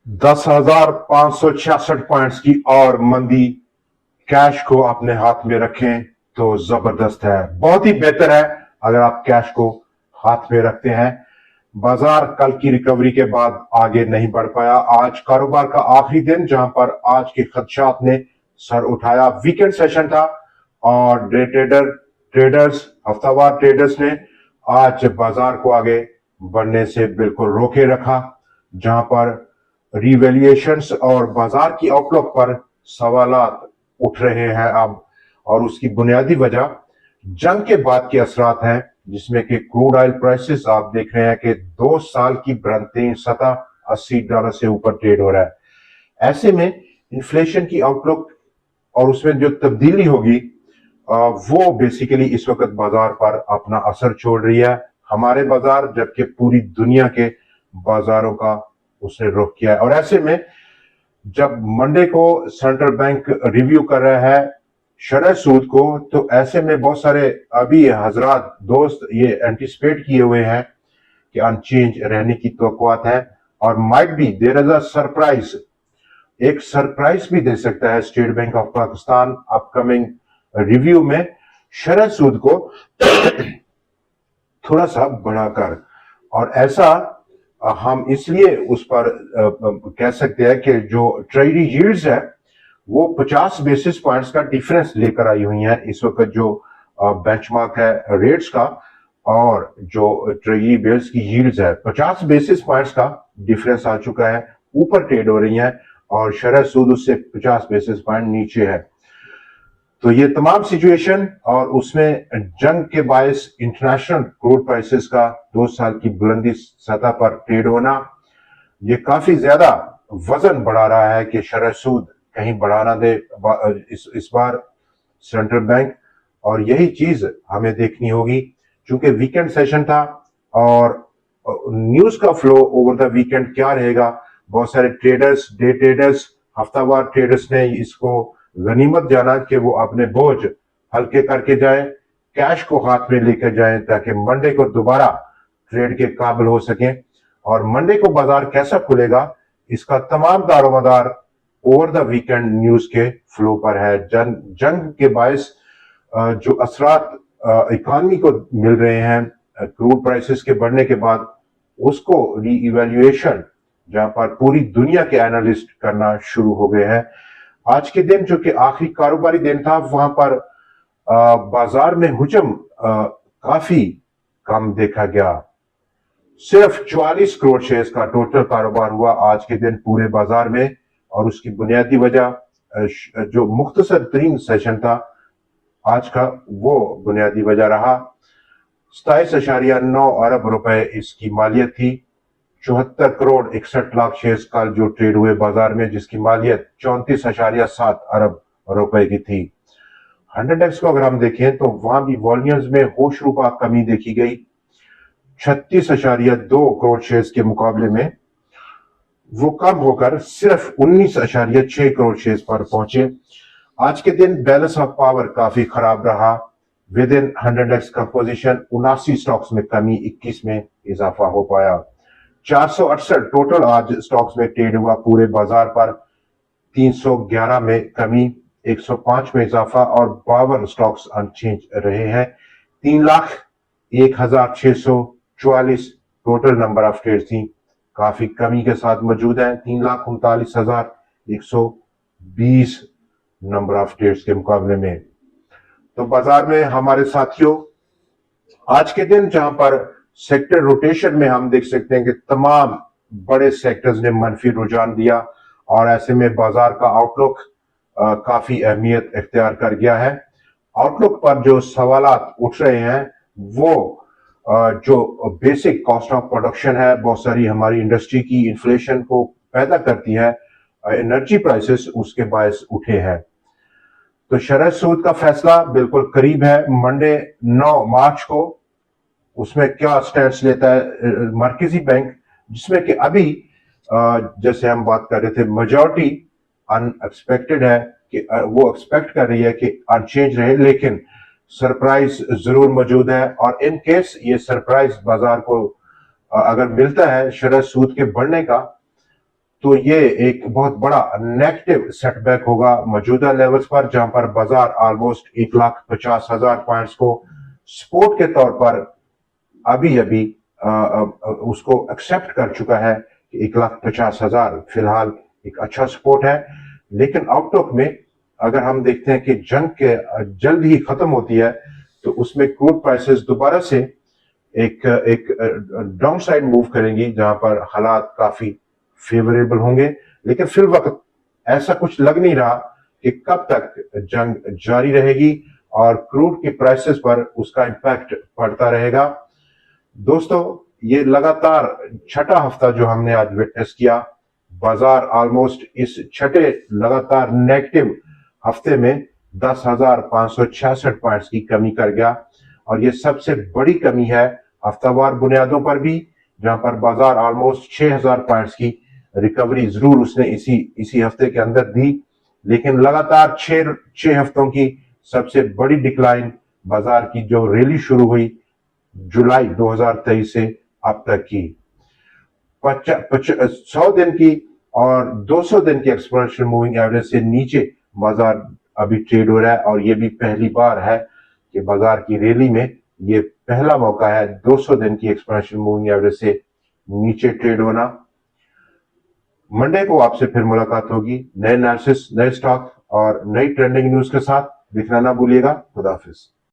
10,566 points की और मंदी कैश को अपने हाथ में रखें तो जबरदस्त है, बहुत ही बेहतर है अगर आप कैश को हाथ में रखते हैं। बाजार कल की रिकवरी के बाद आगे नहीं बढ़ पाया। आज कारोबार का आखिरी दिन जहां पर आज के खदशात ने सर उठाया। वीकेंड सेशन था और ट्रेडर्स हफ्तावार ट्रेडर्स ने आज बाजार को आगे बढ़ने से बिल्कुल रोके रखा, जहां पर रिवैल्यूएशंस और बाजार की आउटलुक पर सवालात उठ रहे हैं अब, और उसकी बुनियादी वजह जंग के बाद के असरात हैं, जिसमें कि क्रूड ऑयल प्राइसेस आप देख रहे हैं कि 2 साल की ब्रंटरीन सतह $80 से ऊपर ट्रेड हो रहा है। ऐसे में इन्फ्लेशन की आउटलुक और उसमें जो तब्दीली होगी वो बेसिकली इस वक्त बाजार पर अपना असर छोड़ रही है। हमारे बाजार जबकि पूरी दुनिया के बाजारों का उसने रुख किया है। और ऐसे में जब मंडे को सेंट्रल बैंक रिव्यू कर रहा है शरह सूद को, तो ऐसे में बहुत सारे अभी हजरात दोस्त ये एंटिसिपेट किए हुए हैं कि अनचेंज रहने की तवक्कुआत है, और might be there is a surprise, एक सरप्राइज भी दे सकता है State Bank of Pakistan upcoming review में शरह सूद को थोड़ा सा बढ़ाकर। और ऐसा हम इसलिए उस पर कह सकते हैं कि जो ट्रेजरी यील्ड्स है वो 50 बेसिस पॉइंट्स का डिफरेंस लेकर आई हुई है इस वक्त, जो बेंचमार्क है रेट्स का और जो ट्रेजरी बिल्स की यील्ड्स है 50 बेसिस पॉइंट्स का डिफरेंस आ चुका है, ऊपर ट्रेड हो रही है, और शरह सूद उससे 50 बेसिस पॉइंट नीचे है। तो ये तमाम सिचुएशन और उसमें जंग के बायस इंटरनेशनल क्रूड प्राइसेस का 2 साल की बुलंदी सतह पर ट्रेड होना, ये काफी ज्यादा वजन बढ़ा रहा है कि शरह सूद कहीं बढ़ा ना दे इस बार सेंट्रल बैंक। और यही चीज हमें देखनी होगी, क्योंकि वीकेंड सेशन था और न्यूज का फ्लो ओवर द वीकेंड क्या रहेगा। बहुत सारे ट्रेडर्स, डे ट्रेडर्स, हफ्तावार ट्रेडर्स ने इसको गनीमत जाना कि वो अपने बोझ हल्के करके जाएं, कैश को हाथ में लेकर जाएं, ताकि मंडे को दोबारा ट्रेड के काबिल हो सकें। और मंडे को बाजार कैसा खुलेगा इसका तमाम दारोमदार ओवर द वीकेंड न्यूज के फ्लो पर है। जंग के बायस जो असरात इकॉनमी को मिल रहे हैं क्रूड प्राइसेस के बढ़ने के बाद, उसको री इवेल्युएशन जहां पर पूरी दुनिया के एनालिस्ट करना शुरू हो गए हैं। आज के दिन जो कि आखिरी कारोबारी दिन था, वहां पर बाजार में हुजम काफी कम देखा गया। सिर्फ 44 करोड़ शेयर्स का टोटल कारोबार हुआ आज के दिन पूरे बाजार में, और उसकी बुनियादी वजह जो मुख्तसर तरीन सेशन था आज का, वो बुनियादी वजह रहा। 27.9 अरब रुपए इसकी मालियत थी। 74 करोड़ 61 लाख शेयर्स का जो ट्रेड हुए बाजार में, जिसकी मालियत 34.7 अरब रुपए की थी। 100x को अगर हम देखें तो वहां भी वॉल्यूम्स में होशरुबा कमी देखी गई। 36.2 करोड़ शेयर्स के मुकाबले में वो कम होकर सिर्फ 19.6 करोड़ शेयर्स पर पहुंचे। आज के दिन बैलेंस ऑफ पावर काफी खराब रहा। विद इन 100x का पोजीशन 79 स्टॉक्स में कमी, 21 में इजाफा हो पाया। 468 टोटल आज स्टॉक्स में ट्रेड हुआ पूरे बाजार पर, 311 में कमी, 105 में इजाफा, और 52 स्टॉक्स अनचेंज रहे हैं। 3,01,644 टोटल नंबर ऑफ ट्रेड थी, काफी कमी के साथ मौजूद है। 3,39,120 नंबर ऑफ ट्रेड्स के मुकाबले में। तो बाजार में हमारे साथियों आज के दिन जहां पर सेक्टर रोटेशन में हम देख सकते हैं कि तमाम बड़े सेक्टर्स ने मनफी रुझान दिया, और ऐसे में बाजार का आउटलुक काफी अहमियत इख्तियार कर गया है। आउटलुक पर जो सवालात उठ रहे हैं वो जो बेसिक कॉस्ट ऑफ प्रोडक्शन है, बहुत सारी हमारी इंडस्ट्री की इन्फ्लेशन को पैदा करती है, एनर्जी प्राइसेस उसके बायस उठे हैं। तो शरह सूद का फैसला बिल्कुल करीब है मंडे 9 मार्च को। उसमें क्या स्टैंड लेता है मरकजी बैंक, जिसमें कि अभी जैसे हम बात कर रहे थे मेजॉरिटी अनएक्सपेक्टेड है कि वो एक्सपेक्ट कर रही है कि अनचेंज रहे, लेकिन सरप्राइज जरूर मौजूद है। और इन केस ये सरप्राइज बाजार को अगर मिलता है शरह सूद के बढ़ने का, تو یہ ایک بہت بڑا نیگیٹو سیٹ بیک ہوگا موجودہ لیولز پر، جہاں پر بازار آلموسٹ 1,50,000 پوائنٹس کو سپورٹ کے طور پر ابھی اس کو ایکسپٹ کر چکا ہے کہ 1,50,000 فی الحال ایک اچھا سپورٹ ہے. لیکن آؤٹ لک میں اگر ہم دیکھتے ہیں کہ جنگ کے جلد ہی ختم ہوتی ہے تو اس میں کروڈ پرائسز دوبارہ سے ایک ڈاؤن سائڈ موو کریں گی، جہاں پر حالات کافی فیوریبل ہوں گے. لیکن فی الوقت ایسا کچھ لگ نہیں رہا کہ کب تک جنگ جاری رہے گی اور کروڈ کی پرائسز پر اس کا امپیکٹ پڑتا رہے گا. دوستو، یہ لگاتار چھٹا ہفتہ جو ہم نے آج وٹنس کیا، بازار آلموسٹ اس چھٹے لگاتار نیگیٹو ہفتے میں 10,566 پوائنٹس کی کمی کر گیا، اور یہ سب سے بڑی کمی ہے ہفتہ وار بنیادوں پر بھی، جہاں پر بازار آلموسٹ 6,000 پوائنٹس کی ریکوری ضرور اس نے اسی ہفتے کے اندر دی، لیکن لگاتار 6 ہفتوں کی سب سے بڑی ڈکلائن بازار کی جو ریلی شروع ہوئی جولائی 2023 سے اب تک کی. 100 دن کی اور 200 دن کی ایکسپوننشل موونگ ایوریج سے نیچے بازار ابھی ٹریڈ ہو رہا ہے، اور یہ بھی پہلی بار ہے کہ بازار کی ریلی میں یہ پہلا موقع ہے 200 دن کی ایکسپوننشل موونگ ایوریج سے نیچے ٹریڈ ہونا. منڈے کو آپ سے پھر ملاقات ہوگی نئے انالیسس، نئے سٹاک اور نئی ٹرینڈنگ نیوز کے ساتھ. دیکھنا نہ بھولیے گا. خدا حافظ.